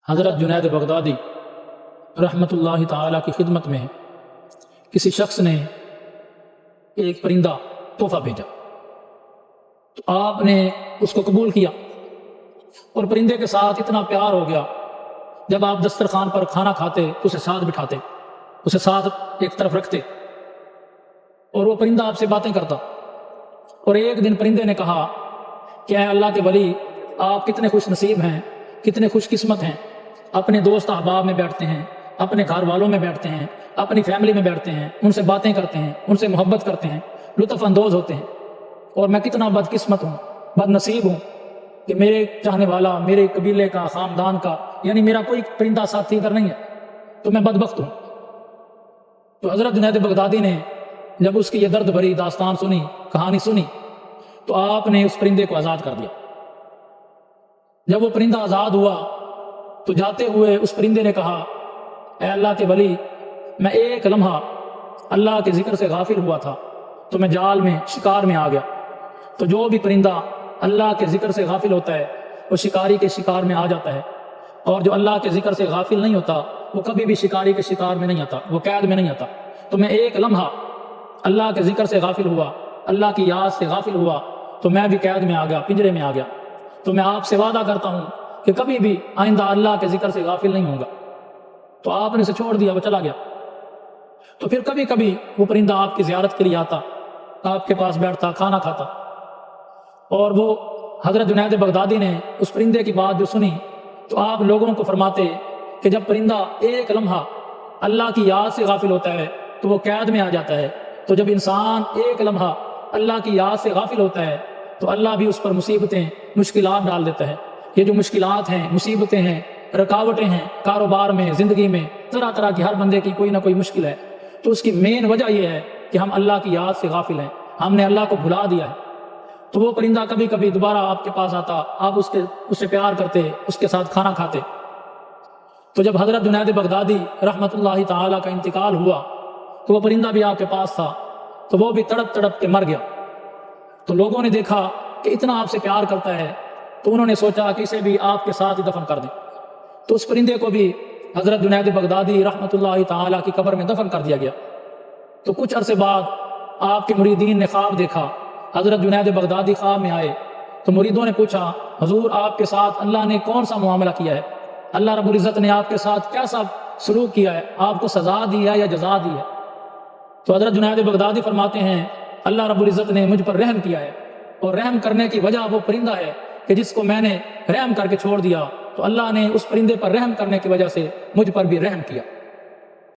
حضرت جنید بغدادی رحمۃ اللہ تعالیٰ کی خدمت میں کسی شخص نے ایک پرندہ تحفہ بھیجا تو آپ نے اس کو قبول کیا اور پرندے کے ساتھ اتنا پیار ہو گیا، جب آپ دسترخوان پر کھانا کھاتے تو اسے ساتھ بٹھاتے، اسے ساتھ ایک طرف رکھتے اور وہ پرندہ آپ سے باتیں کرتا۔ اور ایک دن پرندے نے کہا کہ اے اللہ کے ولی، آپ کتنے خوش نصیب ہیں، کتنے خوش قسمت ہیں، اپنے دوست احباب میں بیٹھتے ہیں، اپنے گھر والوں میں بیٹھتے ہیں، اپنی فیملی میں بیٹھتے ہیں، ان سے باتیں کرتے ہیں، ان سے محبت کرتے ہیں، لطف اندوز ہوتے ہیں، اور میں کتنا بد قسمت ہوں، بد نصیب ہوں کہ میرے چاہنے والا، میرے قبیلے کا، خاندان کا، یعنی میرا کوئی پرندہ ساتھی ادھر نہیں ہے، تو میں بدبخت ہوں۔ تو حضرت جنید بغدادی نے جب اس کی یہ درد بھری داستان سنی، کہانی سنی، تو آپ نے اس پرندے کو آزاد کر دیا۔ جب وہ پرندہ آزاد ہوا تو جاتے ہوئے اس پرندے نے کہا، اے اللہ کے ولی، میں ایک لمحہ اللہ کے ذکر سے غافل ہوا تھا تو میں جال میں، شکار میں آ گیا۔ تو جو بھی پرندہ اللہ کے ذکر سے غافل ہوتا ہے وہ شکاری کے شکار میں آ جاتا ہے، اور جو اللہ کے ذکر سے غافل نہیں ہوتا وہ کبھی بھی شکاری کے شکار میں نہیں آتا، وہ قید میں نہیں آتا۔ تو میں ایک لمحہ اللہ کے ذکر سے غافل ہوا، اللہ کی یاد سے غافل ہوا، تو میں بھی قید میں آ گیا، پنجرے میں آ گیا۔ تو میں آپ سے وعدہ کرتا ہوں کہ کبھی بھی آئندہ اللہ کے ذکر سے غافل نہیں ہوں گا۔ تو آپ نے اسے چھوڑ دیا، وہ چلا گیا۔ تو پھر کبھی کبھی وہ پرندہ آپ کی زیارت کے لیے آتا، آپ کے پاس بیٹھتا، کھانا کھاتا۔ اور وہ حضرت جنید بغدادی نے اس پرندے کی بات جو سنی تو آپ لوگوں کو فرماتے کہ جب پرندہ ایک لمحہ اللہ کی یاد سے غافل ہوتا ہے تو وہ قید میں آ جاتا ہے، تو جب انسان ایک لمحہ اللہ کی یاد سے غافل ہوتا ہے تو اللہ بھی اس پر مصیبتیں، مشکلات ڈال دیتا ہے۔ یہ جو مشکلات ہیں، مصیبتیں ہیں، رکاوٹیں ہیں، کاروبار میں، زندگی میں، طرح طرح کی ہر بندے کی کوئی نہ کوئی مشکل ہے، تو اس کی مین وجہ یہ ہے کہ ہم اللہ کی یاد سے غافل ہیں، ہم نے اللہ کو بھلا دیا ہے۔ تو وہ پرندہ کبھی کبھی دوبارہ آپ کے پاس آتا، آپ اس سے پیار کرتے، اس کے ساتھ کھانا کھاتے۔ تو جب حضرت جنید بغدادی رحمۃ اللہ تعالیٰ کا انتقال ہوا تو وہ پرندہ بھی آپ کے پاس تھا، تو وہ بھی تڑپ تڑپ کے مر گیا۔ تو لوگوں نے دیکھا کہ اتنا آپ سے پیار کرتا ہے، تو انہوں نے سوچا کہ اسے بھی آپ کے ساتھ ہی دفن کر دیں۔ تو اس پرندے کو بھی حضرت جنید بغدادی رحمۃ اللہ تعالیٰ کی قبر میں دفن کر دیا گیا۔ تو کچھ عرصے بعد آپ کے مریدین نے خواب دیکھا، حضرت جنید بغدادی خواب میں آئے تو مریدوں نے پوچھا، حضور آپ کے ساتھ اللہ نے کون سا معاملہ کیا ہے؟ اللہ رب العزت نے آپ کے ساتھ کیسا سلوک کیا ہے؟ آپ کو سزا دی ہے یا جزا دی ہے؟ تو حضرت جنید بغدادی فرماتے ہیں، اللہ رب العزت نے مجھ پر رحم کیا ہے، اور رحم کرنے کی وجہ وہ پرندہ ہے کہ جس کو میں نے رحم کر کے چھوڑ دیا، تو اللہ نے اس پرندے پر رحم کرنے کی وجہ سے مجھ پر بھی رحم کیا۔